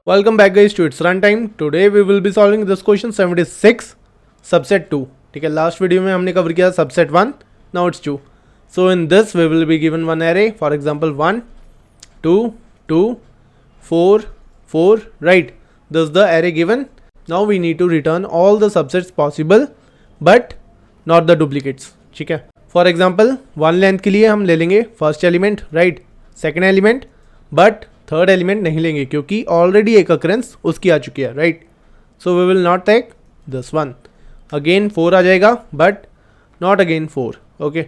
Welcome back guys to its runtime. Today we will be solving this question 76 subset 2. ठीक है, last video में हमने cover किया subset 1, now it's 2. So in this we will be given one array, for example 1 2 2 4 4, right? This is the array given. Now we need to return all the subsets possible but not the duplicates. ठीक है, for example 1 length के लिए हम ले लेंगे first element, right, second element, but third element नहीं लेंगे क्योंकि ऑलरेडी एक अकरेंस उसकी आ चुकी है, right. So we will not take this one. Again 4 आ जाएगा but not again 4. Okay,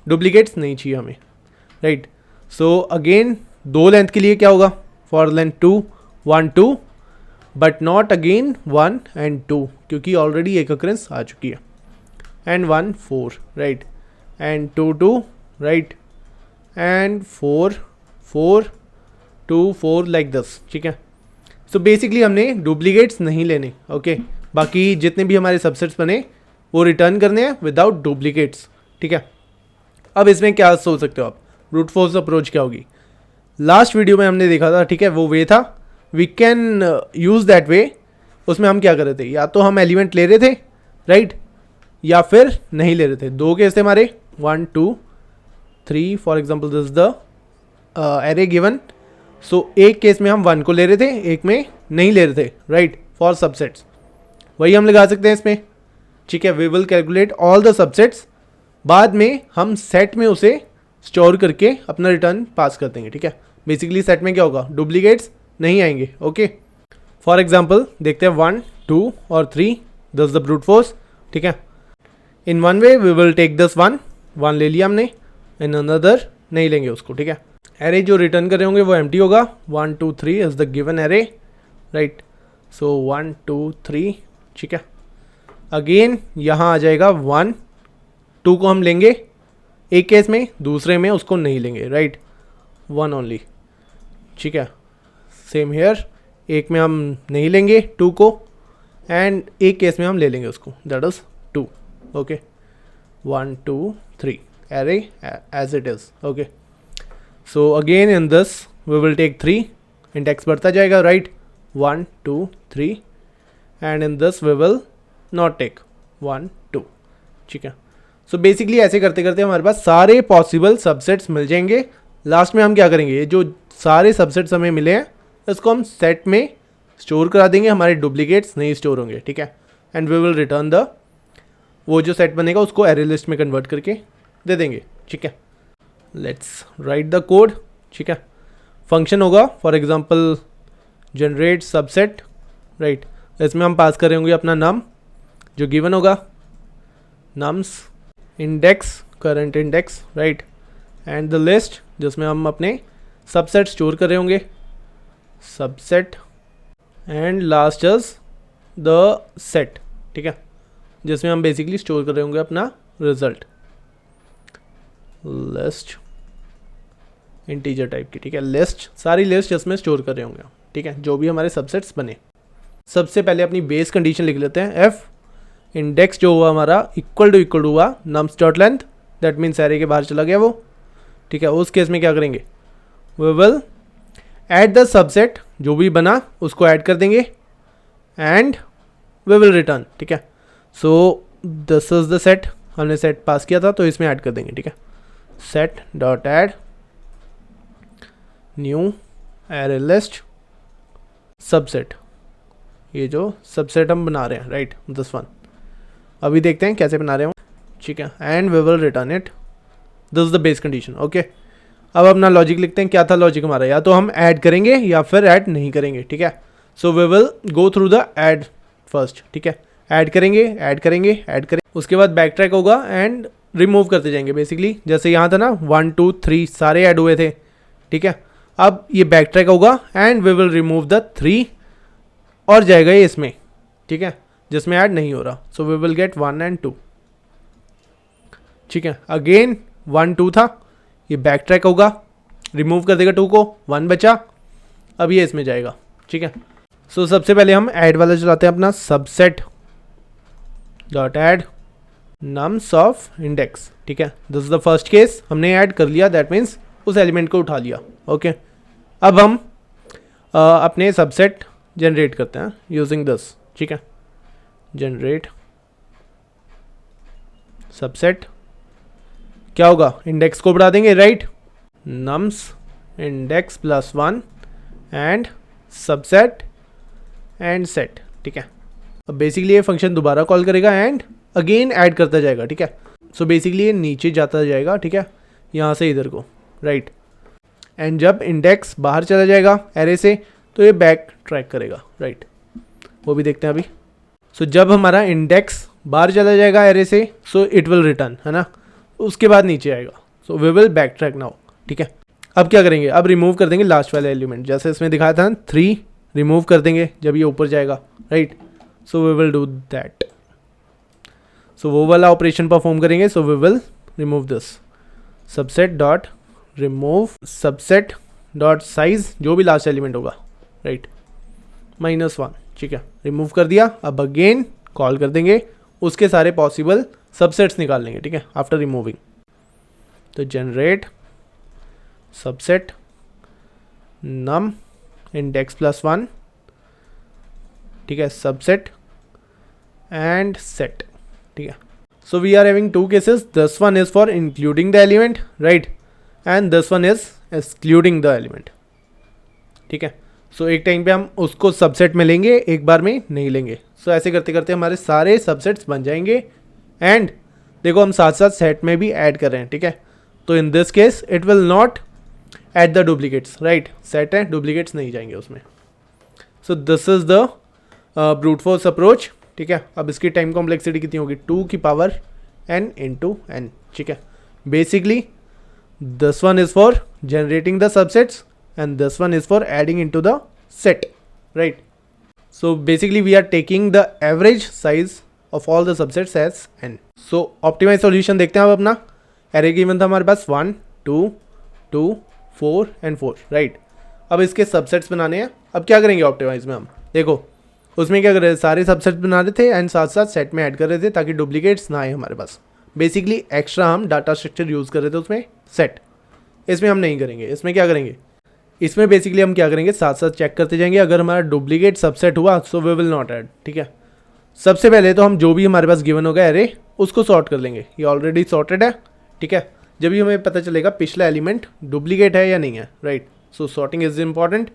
duplicates नहीं चाहिए हमें, राइट. सो अगेन 2 लेंथ के लिए क्या होगा, for length 2 1 2 but not again 1 and 2 क्योंकि ऑलरेडी एक अकरेंस आ चुकी है. And 1 4, right, and 2 2, right, and 4 4 2 4 like this. ठीक है, सो बेसिकली हमने डुप्लीकेट्स नहीं लेने. ओके, बाकी जितने भी हमारे सबसेट्स बने वो रिटर्न करने हैं विदाउट डुप्लीकेट्स. ठीक है, अब इसमें क्या सोच सकते हो आप, ब्रूट फोर्स अप्रोच क्या होगी. लास्ट वीडियो में हमने देखा था, ठीक है, वो वे था, we can use that way. उसमें हम क्या कर रहे थे, या तो हम एलिमेंट ले रहे थे, राइट, या फिर नहीं ले रहे थे. 2 केस थे हमारे, 1 2 3. For example this the array given. So एक केस में हम 1 को ले रहे थे, एक में नहीं ले रहे थे, राइट, फॉर सबसेट्स. वही हम लगा सकते हैं इसमें. ठीक है, we will calculate all the subsets, बाद में हम सेट में उसे स्टोर करके अपना रिटर्न पास कर देंगे. ठीक है, बेसिकली सेट में क्या होगा, डुप्लीकेट्स नहीं आएंगे. ओके, फॉर एग्जाम्पल देखते हैं 1 2 और 3, दिस द ब्रूट फोर्स. ठीक है, in one way we will take this 1 ले लिया हमने, इन अनदर नहीं लेंगे उसको. ठीक है, एरे जो रिटर्न कर रहे होंगे वो एम्प्टी होगा. 1 2 3 is the given array, right. सो 1 2 3. ठीक है, अगेन यहाँ आ जाएगा 1 2 को हम लेंगे एक केस में, दूसरे में उसको नहीं लेंगे, राइट, 1 ओनली. ठीक है, सेम हेयर, एक में हम नहीं लेंगे 2 को एंड एक केस में हम ले लेंगे उसको, that is 2. Okay, 1 2 3 array as it is. Okay, so again in this we will take 3, index बढ़ता जाएगा, right, 1 2 3, and in this we will not take 1 2. ठीक है, so basically ऐसे करते करते हमारे पास सारे possible subsets मिल जाएंगे. लास्ट में हम क्या करेंगे, ये जो सारे subsets हमें मिले हैं इसको हम सेट में स्टोर करा देंगे, हमारे डुप्लीकेट्स नहीं स्टोर होंगे. ठीक है, and we will return the, वो जो सेट बनेगा उसको एरे लिस्ट में कन्वर्ट करके दे देंगे. ठीक है, लेट्स राइट द कोड. ठीक है, फंक्शन होगा for example generate subset, right. इसमें हम पास कर रहे होंगे अपना नम जो गिवन होगा, nums index current index, right, and the list जिसमें हम अपने सबसेट स्टोर कर रहे होंगे, subset, and last is the set. ठीक है, जिसमें हम बेसिकली स्टोर कर रहे होंगे अपना रिजल्ट, लिस्ट इंटीजर टाइप की. ठीक है, लिस्ट, सारी लिस्ट इसमें स्टोर कर रहे होंगे. ठीक है, जो भी हमारे सबसेट्स बने. सबसे पहले अपनी बेस कंडीशन लिख लेते हैं. एफ इंडेक्स जो हुआ हमारा इक्वल टू हुआ nums dot length, that means array के बाहर चला गया वो. ठीक है, उस केस में क्या करेंगे, we will add the subset, जो भी बना उसको ऐड कर देंगे एंड वी विल रिटर्न. ठीक है, सो दिस इज द सेट, हमने सेट पास किया था तो इसमें ऐड कर देंगे. ठीक है, set dot add new array list subset, ये जो सबसेट हम बना रहे हैं, राइट, दिस वन. अभी देखते हैं कैसे बना रहे हो. ठीक है, and we will return it, this is the base condition. Okay, अब अपना लॉजिक लिखते हैं. क्या था लॉजिक हमारा, या तो हम ऐड करेंगे या फिर ऐड नहीं करेंगे. ठीक है, so we will go through the add first. ठीक है, ऐड करेंगे ऐड करेंगे ऐड करेंगे, उसके बाद बैक ट्रैक होगा एंड रिमूव करते जाएंगे. बेसिकली जैसे यहाँ था ना 1 2 3 सारे ऐड हुए थे. ठीक है, अब ये बैक ट्रैक होगा and we will remove the 3 और जाएगा ये इसमें. ठीक है, जिसमें ऐड नहीं हो रहा. So we will get 1 and 2. ठीक है, अगेन 1 2 था, ये बैक ट्रैक होगा, रिमूव कर देगा 2 को, 1 बचा, अब ये इसमें जाएगा. ठीक है, सो सबसे पहले हम ऐड वाला चलाते हैं अपना, subset dot add nums of index. ठीक है, this is the first case, हमने ऐड कर लिया, दैट मीन्स उस एलिमेंट को उठा लिया. ओके, अब हम अपने सबसेट जनरेट करते हैं यूजिंग दिस, ठीक है, जनरेट सबसेट। क्या होगा, इंडेक्स को बढ़ा देंगे, right, nums index plus 1 and subset and set, ठीक है। अब बेसिकली ये फंक्शन दोबारा कॉल करेगा एंड अगेन ऐड करता जाएगा, ठीक है। सो बेसिकली ये नीचे जाता जाएगा, ठीक है, यहाँ से इधर को, राइट। एंड जब इंडेक्स बाहर चला जाएगा एरे से तो ये बैक ट्रैक करेगा, राइट, वो भी देखते हैं अभी। सो जब हमारा इंडेक्स बाहर चला जाएगा एरे से, सो इट विल रिटर्न, है ना, उसके बाद नीचे आएगा, so we will back track now, ठीक है। अब क्या करेंगे, अब रिमूव कर देंगे लास्ट वाला एलिमेंट, जैसे इसमें दिखाया था 3 रिमूव कर देंगे जब ये ऊपर जाएगा, right. So we will do that, so वो वाला ऑपरेशन परफॉर्म करेंगे। So we will remove this subset dot remove subset dot size, जो भी लास्ट एलिमेंट होगा, राइट, -1, ठीक है, रिमूव कर दिया। अब अगेन कॉल कर देंगे, उसके सारे पॉसिबल सबसेट्स निकाल लेंगे, ठीक है, आफ्टर रिमूविंग। तो generate subset num index plus 1, ठीक है, सबसेट एंड सेट, ठीक है। So we are having 2 cases, this one is for including the element, right, and this one is excluding the element, ठीक है। सो एक टाइम पे हम उसको सबसेट में लेंगे, एक बार में नहीं लेंगे। सो ऐसे करते करते हमारे सारे सबसेट्स बन जाएंगे एंड देखो हम साथ साथ सेट में भी ऐड कर रहे हैं, ठीक है। तो इन this case it will not add the duplicates, right, set है, डुप्लीकेट्स नहीं जाएंगे उसमें। सो this is the brute force approach, ठीक है। अब इसकी टाइम कॉम्प्लेक्सिटी कितनी होगी, 2 की पावर n इंटू n, ठीक है। Basically this one is for generating the subsets and this one is for adding into the set, right. So basically we are taking the average size of all the subsets as n. So optimized solution देखते हैं अब अपना। array given था हमारे पास 1 2 2 4 and 4, right। अब इसके subsets बनाने हैं। अब क्या करेंगे ऑप्टिमाइज में, हम देखो उसमें क्या कर रहे थे, सारे सबसेट्स बना रहे थे एंड साथ साथ सेट में ऐड कर रहे थे ताकि डुप्लीकेट्स ना आए हमारे पास। बेसिकली एक्स्ट्रा हम डाटा स्ट्रक्चर यूज़ कर रहे थे उसमें सेट, इसमें हम नहीं करेंगे। इसमें क्या करेंगे, इसमें बेसिकली हम क्या करेंगे, साथ साथ चेक करते जाएंगे, अगर हमारा डुप्लीकेट सबसेट हुआ so we will not add, ठीक है। सबसे पहले तो हम जो भी हमारे पास गिवन होगा एरे उसको सॉर्ट कर लेंगे, ये ऑलरेडी सॉर्टेड है, ठीक है। जब भी हमें पता चलेगा पिछला एलिमेंट डुप्लीकेट है या नहीं है, right. So sorting is important.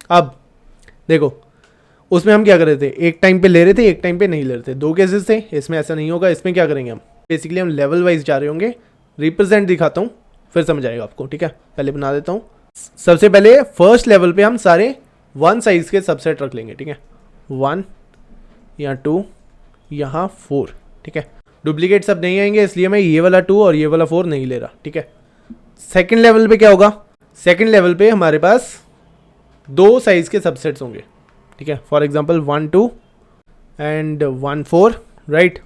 अब देखो उसमें हम क्या कर रहे थे, एक टाइम पे ले रहे थे, एक टाइम पे नहीं ले रहे थे, 2 केसेस थे। इसमें ऐसा नहीं होगा। इसमें क्या करेंगे हम, बेसिकली हम लेवल वाइज जा रहे होंगे। रिप्रेजेंट दिखाता हूँ फिर समझ आएगा आपको, ठीक है। पहले बना देता हूँ। सबसे पहले फर्स्ट लेवल पे हम सारे 1 साइज के सबसेट रख लेंगे, ठीक है, 1 या 2 यहाँ 4, ठीक है। डुप्लीकेट सब नहीं आएंगे इसलिए मैं ये वाला 2 और ये वाला 4 नहीं ले रहा, ठीक है। सेकंड लेवल पे क्या होगा, सेकंड लेवल पे हमारे पास 2 साइज के सबसेट्स होंगे, ठीक है। For example 1 2 and 1 4, right.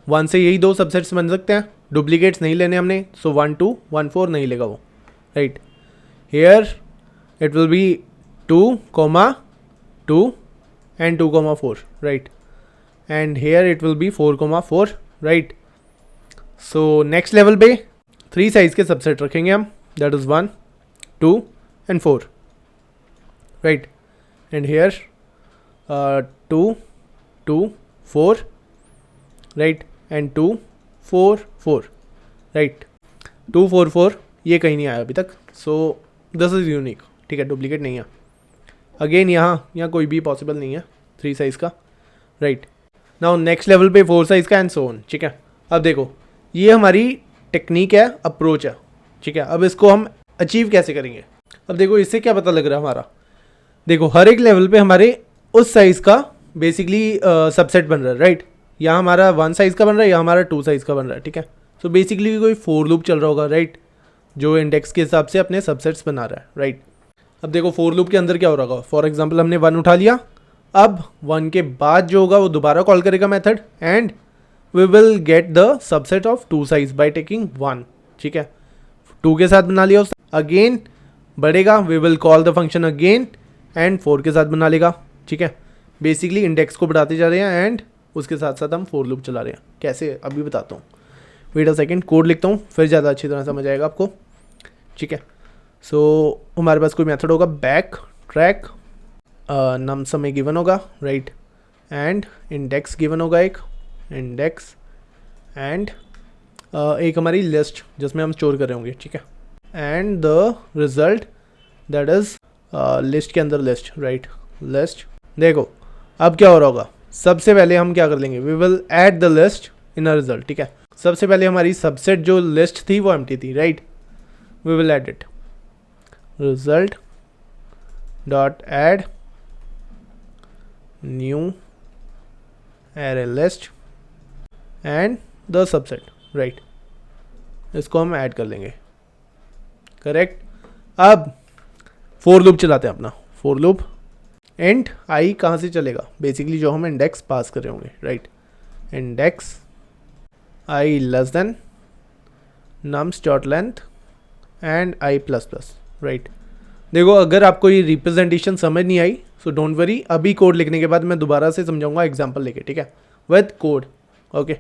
1 से यही 2 सबसेट्स बन सकते हैं, डुप्लीकेट्स नहीं लेने हमने। सो 1 2 1 4 नहीं लेगा वो, right. Here it will be 2, 2 and 2, 4, right, and here it will be 4, 4, right. So next level पे 3 साइज के सबसेट रखेंगे हम, that is 1 2 and 4, right, and here 2 2 4, right, and 2 4 4, right। 2 4 4 ये कहीं नहीं आया अभी तक, so दिस इज़ यूनिक, ठीक है, डुप्लीकेट नहीं है। अगेन यहाँ कोई भी पॉसिबल नहीं है 3 साइज़ का, राइट। नाउ नेक्स्ट लेवल पे 4 साइज़ का एंड सो ऑन, ठीक है। अब देखो ये हमारी टेक्निक है, अप्रोच है, ठीक है। अब इसको हम अचीव कैसे करेंगे, अब देखो इससे क्या पता लग रहा है हमारा, देखो हर एक लेवल पे हमारे उस साइज़ का बेसिकली सबसेट बन रहा है, राइट। यहाँ हमारा 1 साइज़ का बन रहा है, यहाँ हमारा 2 साइज़ का बन रहा है, ठीक है। सो बेसिकली कोई फोर लूप चल रहा होगा, राइट, जो इंडेक्स के हिसाब से अपने सबसेट्स बना रहा है, राइट। अब देखो फोर लूप के अंदर क्या हो रहा होगा, फॉर एग्जांपल हमने 1 उठा लिया, अब 1 के बाद जो होगा वो दोबारा कॉल करेगा method and we will get the subset of 2 size by taking 1, ठीक है। 2 के साथ बना लिया, अगेन बढ़ेगा, we will call the function again and 4 के साथ बना लेगा, ठीक है। बेसिकली इंडेक्स को बढ़ाते जा रहे हैं एंड उसके साथ साथ हम फोर लूप चला रहे हैं। कैसे अभी बताता हूँ, वेट अ सेकेंड, कोड लिखता हूँ फिर ज़्यादा अच्छी तरह समझ आएगा आपको, ठीक है। सो हमारे पास कोई मेथड होगा बैक ट्रैक नम्स हमें गिवन होगा, राइट, एंड इंडेक्स गिवन होगा, एक इंडेक्स एंड एक हमारी लिस्ट जिसमें हम स्टोर कर रहे होंगे, ठीक है, and the result that is list के अंदर लिस्ट, राइट, लिस्ट। देखो अब क्या हो रहा होगा, सबसे पहले हम क्या कर लेंगे, we will add the list in a result, ठीक है। सबसे पहले हमारी सबसेट जो लिस्ट थी वो एम्प्टी थी, right, we will add it, result dot add new array list and the subset, right, इसको हम ऐड कर लेंगे, करेक्ट। अब फॉर लूप चलाते हैं अपना, फॉर लूप इंट आई कहाँ से चलेगा, बेसिकली जो हम इंडेक्स पास कर रहे होंगे, right, index I less than nums dot length and I plus plus, right. देखो अगर आपको ये रिप्रेजेंटेशन समझ नहीं आई सो डोंट वरी, अभी कोड लिखने के बाद मैं दोबारा से समझाऊंगा एग्जांपल लेके, ठीक है, विद कोड, ओके।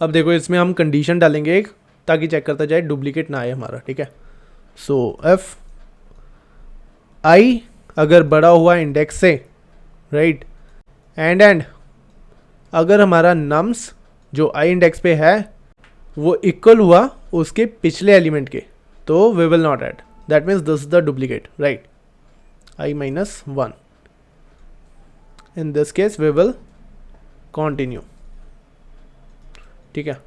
अब देखो इसमें हम कंडीशन डालेंगे एक, ताकि चेक करता जाए डुप्लीकेट ना आए हमारा, ठीक है। सो एफ आई अगर बड़ा हुआ इंडेक्स से, राइट, एंड अगर हमारा नम्स जो आई इंडेक्स पे है वो इक्वल हुआ उसके पिछले एलिमेंट के, तो we will not add, that means this is the duplicate, right, I minus 1, in this case we will continue, ठीक है,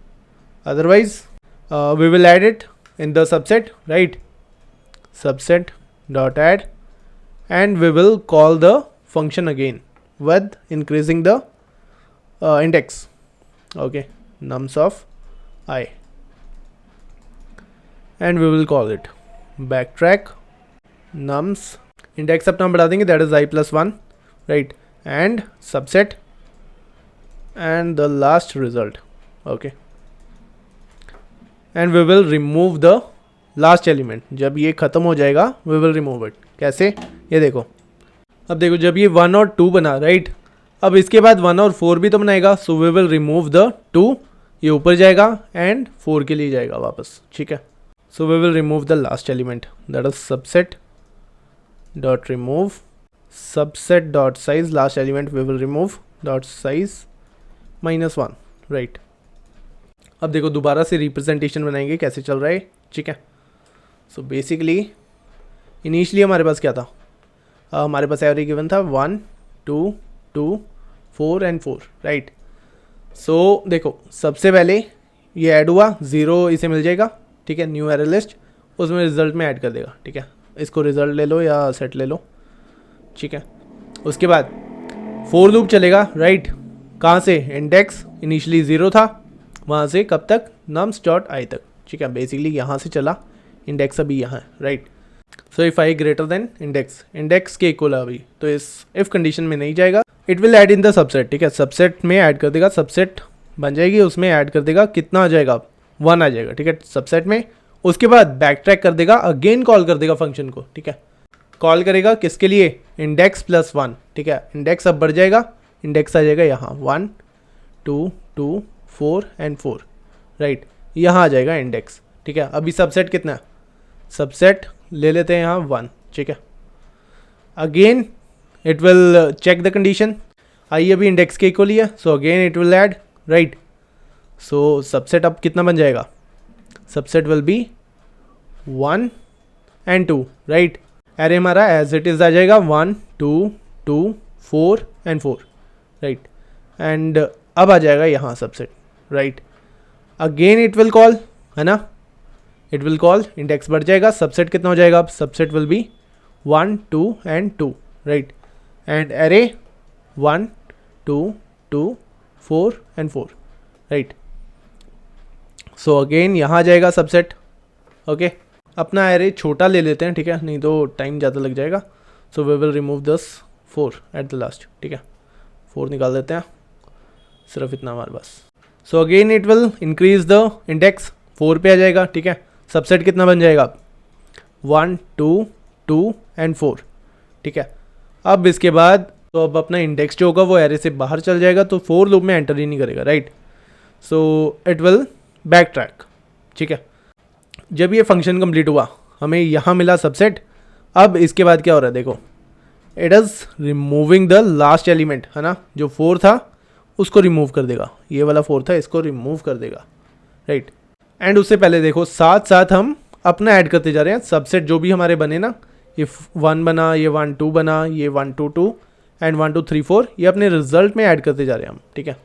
otherwise we will add it in the subset, right, subset dot add and we will call the function again with increasing the index, okay, nums of I, and we will call it backtrack nums index अपना बढ़ा देंगे, that is I plus 1, right, and subset and the last result, okay, and we will remove the last element. जब ये ख़त्म हो जाएगा we will remove it, कैसे, ये देखो, अब देखो जब ये 1 और 2 बना, राइट, अब इसके बाद 1 और 4 भी तो बनाएगा, so we will remove the 2, ये ऊपर जाएगा एंड 4 के लिए जाएगा वापस, ठीक है। So we will remove the last element, that is subset dot remove subset dot size, last element we will remove dot size -1, right. अब देखो दोबारा से रिप्रेजेंटेशन बनाएंगे कैसे चल रहा है, ठीक है। सो बेसिकली इनिशियली हमारे पास क्या था, हमारे पास एवरी गिवन था 1 2 2 4 एंड 4, राइट। सो देखो सबसे पहले ये ऐड हुआ 0, इसे मिल जाएगा, ठीक है, न्यू एरे लिस्ट, उसमें रिजल्ट में ऐड कर देगा, ठीक है, इसको रिजल्ट ले लो या सेट ले लो, ठीक है। उसके बाद फॉर लूप चलेगा, राइट, कहाँ से, इंडेक्स इनिशियली 0 था, वहाँ से कब तक, नम्स डॉट आई तक, ठीक है, बेसिकली यहाँ से चला, इंडेक्स अभी यहाँ है, right. So if I greater than index, index के इक्वल है अभी, तो इस इफ कंडीशन में नहीं जाएगा, it will add in the subset, ठीक है, सबसेट में ऐड कर देगा, सबसेट बन जाएगी, उसमें ऐड कर देगा, कितना आ जाएगा, 1 आ जाएगा, ठीक है, सबसेट में। उसके बाद बैक ट्रैक कर देगा, अगेन कॉल कर देगा फंक्शन को, ठीक है, कॉल करेगा किसके लिए, इंडेक्स प्लस 1, ठीक है, इंडेक्स अब बढ़ जाएगा, इंडेक्स आ जाएगा यहाँ 1 2 2 4 एंड 4, राइट, यहाँ आ जाएगा इंडेक्स, ठीक है। अभी सबसेट कितना है, सबसेट ले लेते हैं यहाँ 1, ठीक है, again it will check the condition, i अभी इंडेक्स के इक्वल ही है, so again it will add, right. So subset अब कितना बन जाएगा, subset will be 1 and 2, right, array हमारा एज इट इज़ आ जाएगा 1 2 2 4 एंड 4, राइट, एंड अब आ जाएगा यहाँ subset, right, again it will call, है ना, इट विल कॉल, इंडेक्स बढ़ जाएगा, सबसेट कितना हो जाएगा, अब subset will be 1 2 and 2, right, and array 1 2 2 4 and 4, right. So again यहाँ आ जाएगा सबसेट, ओके। अपना एरे छोटा ले लेते हैं, ठीक है, नहीं तो टाइम ज़्यादा लग जाएगा। So we will remove this 4 at the last, ठीक है, 4 निकाल देते हैं, सिर्फ इतना हमारे पास। So again it will increase the index, 4 पे आ जाएगा, ठीक है, सबसेट कितना बन जाएगा, 1 2 2 एंड 4, ठीक है। अब इसके बाद तो अब अपना इंडेक्स जो होगा वो एरे से बाहर चल जाएगा, तो फॉर लूप में एंटर ही नहीं करेगा, right. So it will back track, ठीक है। जब ये फंक्शन कंप्लीट हुआ, हमें यहाँ मिला सबसेट, अब इसके बाद क्या हो रहा है देखो, it is removing the last element, है ना, जो 4 था उसको रिमूव कर देगा, ये वाला 4 था इसको रिमूव कर देगा, राइट। एंड उससे पहले देखो साथ साथ हम अपना ऐड करते जा रहे हैं सबसेट जो भी हमारे बने ना, ये 1 बना, ये 1 2 बना, ये 1 2 2 एंड 1 2 3 4, ये अपने रिजल्ट में ऐड करते जा रहे हैं हम, ठीक है।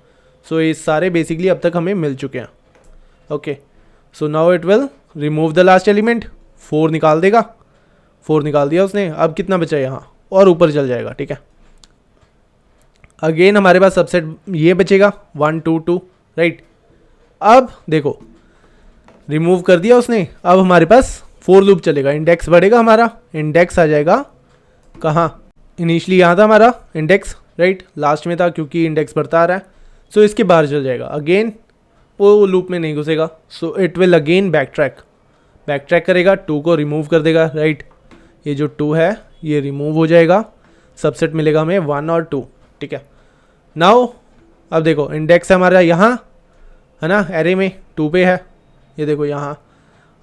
सो ये सारे बेसिकली अब तक हमें मिल चुके हैं, okay. So now it will remove the last element, 4 निकाल देगा, 4 निकाल दिया उसने, अब कितना बचा यहाँ और ऊपर चल जाएगा, ठीक है। अगेन हमारे पास सबसेट ये बचेगा 1 2 2, राइट। अब देखो रिमूव कर दिया उसने, अब हमारे पास फोर लूप चलेगा, इंडेक्स बढ़ेगा हमारा, इंडेक्स आ जाएगा कहाँ, इनिशियली यहाँ था हमारा इंडेक्स, राइट, लास्ट में था क्योंकि इंडेक्स बढ़ता आ रहा है। सो इसके बाहर चल जाएगा, अगेन वो लूप में नहीं घुसेगा। So it will again back track करेगा, 2 को रिमूव कर देगा, राइट। ये जो 2 है ये रिमूव हो जाएगा, सबसेट मिलेगा हमें 1 और 2, ठीक है। नाउ अब देखो इंडेक्स है हमारा यहाँ, है ना, एरे में 2 पे है, ये देखो यहाँ।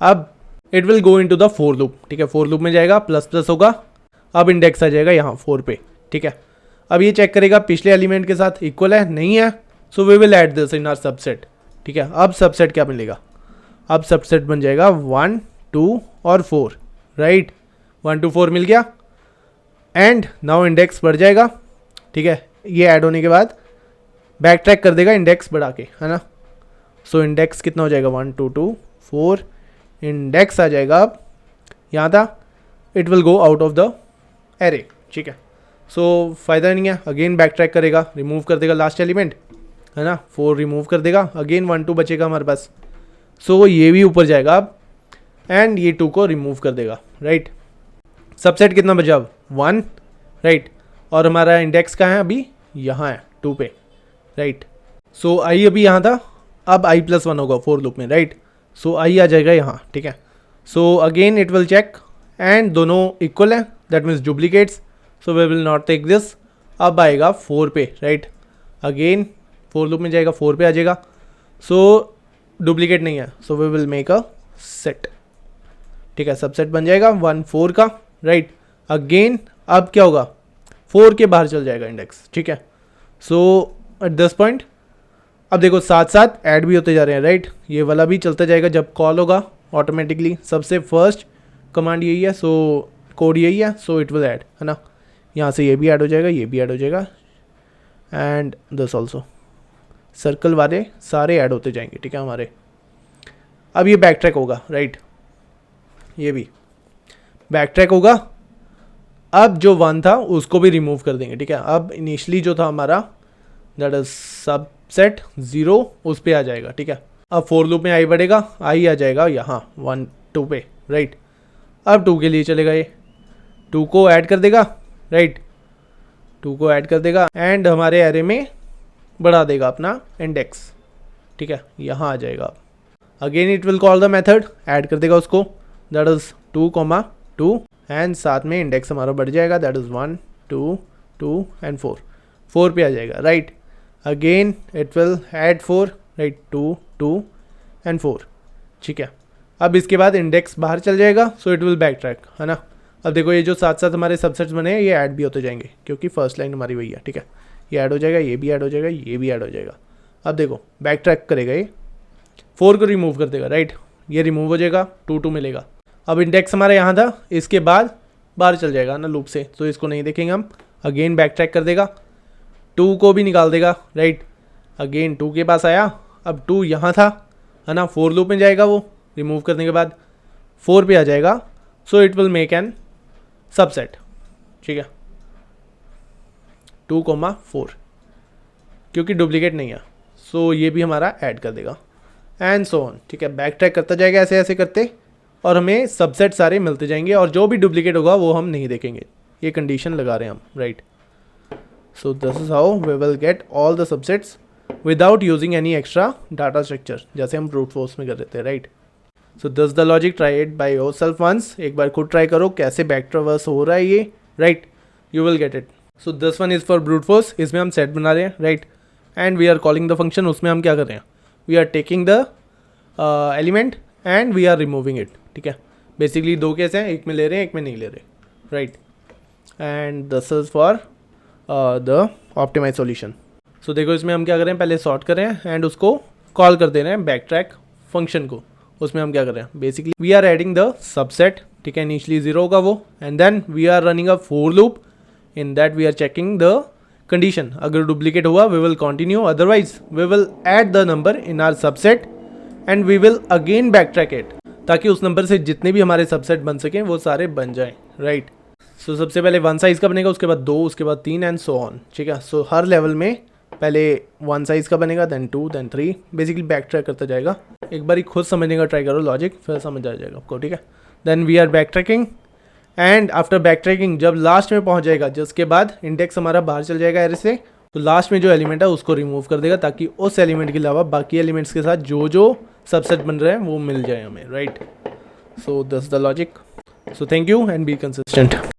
अब it will go into the for loop, ठीक है, फोर लूप में जाएगा, प्लस प्लस होगा, अब इंडेक्स आ जाएगा यहाँ 4 पे, ठीक है। अब ये चेक करेगा पिछले एलिमेंट के साथ इक्वल है, नहीं है, so we will add this in our subset, ठीक है। अब सबसेट क्या मिलेगा, अब सबसेट बन जाएगा 1 2 और 4, राइट, 1 2 4 मिल गया। एंड नाउ इंडेक्स बढ़ जाएगा, ठीक है, ये ऐड होने के बाद बैक ट्रैक कर देगा इंडेक्स बढ़ा के, है ना। सो इंडेक्स कितना हो जाएगा 1 2 2 4, इंडेक्स आ जाएगा, अब यहाँ था, it will go out of the array, ठीक है। सो फ़ायदा नहीं है, अगेन बैक ट्रैक करेगा, रिमूव कर देगा लास्ट एलिमेंट, है ना, 4 रिमूव कर देगा, अगेन 1 2 बचेगा हमारे पास। सो ये भी ऊपर जाएगा अब, एंड ये 2 को रिमूव कर देगा, राइट। सबसेट कितना बचा अब 1, राइट, और हमारा इंडेक्स कहाँ है अभी, यहाँ है 2 पे, राइट। सो आई अभी यहाँ था, अब i + 1 होगा फोर लूप में, राइट। सो i आ जाएगा यहाँ, ठीक है। So again it will check, and दोनों इक्वल है, that means duplicates, so we will not take this. अब आएगा 4 पे, राइट, अगेन फोर लूप में जाएगा, 4 पे आ जाएगा, सो डुप्लीकेट नहीं है, so we will make a set, ठीक है, सबसेट बन जाएगा 1 4 का, राइट। अगेन अब क्या होगा, 4 के बाहर चल जाएगा इंडेक्स, ठीक है। सो एट दिस पॉइंट अब देखो साथ साथ ऐड भी होते जा रहे हैं, राइट, ये वाला भी चलता जाएगा, जब कॉल होगा ऑटोमेटिकली सबसे फर्स्ट कमांड यही है, सो कोड यही है, सो इट विल ऐड, है ना, यहाँ से ये भी ऐड हो जाएगा, ये भी ऐड हो जाएगा, एंड दिस ऑल्सो, सर्कल वाले सारे ऐड होते जाएंगे, ठीक है हमारे। अब ये बैक ट्रैक होगा, राइट, ये भी बैक ट्रैक होगा। अब जो 1 था उसको भी रिमूव कर देंगे, ठीक है। अब इनिशियली जो था हमारा दैट इज सबसेट 0, उस पे आ जाएगा, ठीक है। अब फोर लूप में आई बढ़ेगा, आई आ जाएगा यहाँ 1 2 पे, राइट। अब 2 के लिए चलेगा, ये 2 को ऐड कर देगा, राइट, 2 को ऐड कर देगा, एंड हमारे एरे में बढ़ा देगा अपना इंडेक्स, ठीक है, यहाँ आ जाएगा। Again it will call the method, add कर देगा उसको, दैट इज 2 2, एंड साथ में इंडेक्स हमारा बढ़ जाएगा, दैट इज 1 2 2 एंड 4 पे आ जाएगा, right. Again it will add 4, right, 2 2 and 4, ठीक है। अब इसके बाद इंडेक्स बाहर चल जाएगा, सो इट विल बैक ट्रैक, है ना। अब देखो ये जो साथ साथ हमारे सबसेट्स बने हैं ये ऐड भी होते जाएंगे, क्योंकि फर्स्ट लाइन हमारी वही है, ठीक है। ये ऐड हो जाएगा, ये भी ऐड हो जाएगा, ये भी ऐड हो जाएगा। अब देखो बैक ट्रैक करेगा, ये 4 को रिमूव कर देगा, राइट, ये रिमूव हो जाएगा, 2 2 मिलेगा। अब इंडेक्स हमारा यहाँ था, इसके बाद बाहर चल जाएगा ना लूप से, तो इसको नहीं देखेंगे हम। अगेन बैक ट्रैक कर देगा, 2 को भी निकाल देगा, राइट, अगेन 2 के पास आया, अब 2 यहाँ था, है ना, फोर लूप में जाएगा, वो रिमूव करने के बाद 4 पे आ जाएगा, सो it will make an subset, ठीक है, 2 4, क्योंकि डुप्लीकेट नहीं है, सो ये भी हमारा ऐड कर देगा, एंड सो ऑन, ठीक है। बैक ट्रैक करता जाएगा ऐसे ऐसे करते, और हमें सबसेट सारे मिलते जाएंगे, और जो भी डुप्लीकेट होगा वो हम नहीं देखेंगे, ये कंडीशन लगा रहे हैं हम, right. So this is how we will get all the subsets without using any extra data structure, जैसे हम ब्रूट फोर्स में कर रहे थे, right. So this the logic, try it by yourself once, एक बार खुद ट्राई करो कैसे बैक ट्रैवर्स हो रहा है ये, right, you will get it. So this one is for brute force, इसमें हम सेट बना रहे हैं, right, and we are calling the function, उसमें हम क्या कर रहे हैं, we are taking the element and we are removing it, ठीक है। बेसिकली 2 केस हैं, एक में ले रहे हैं एक में नहीं ले रहे, right. And this is for the optimize solution. So देखो इसमें हम क्या करें हैं, पहले सॉर्ट करें एंड उसको कॉल कर दे रहे हैं बैक ट्रैक फंक्शन को. उसमें हम क्या कर रहे हैं, basically we are adding the subset, ठीक है, इनिशियली 0 होगा वो, and then we are running a for loop. In that we are checking the condition. अगर डुप्लीकेट हुआ we will continue, otherwise we will add the number in our subset and we will again back track it, ताकि उस number से जितने भी हमारे subset बन सकें वो सारे बन जाएं, राइट. सो सबसे पहले 1 साइज़ का बनेगा, उसके बाद 2, उसके बाद 3 एंड सो ऑन, ठीक है. सो हर लेवल में पहले 1 साइज़ का बनेगा, then 2, then 3, basically back track करता जाएगा. एक बार खुद समझने का ट्राई करो लॉजिक, फिर समझ आ जाएगा आपको, ठीक है. Then we are back tracking and after back tracking जब लास्ट में पहुंच जाएगा, जिसके बाद इंडेक्स हमारा बाहर चल जाएगा एरे से, तो लास्ट में जो एलिमेंट है उसको रिमूव कर देगा, ताकि उस एलिमेंट के अलावा बाकी एलिमेंट्स के साथ जो जो सबसेट बन रहे हैं वो मिल जाए हमें, right. So this the logic. So thank you and be consistent.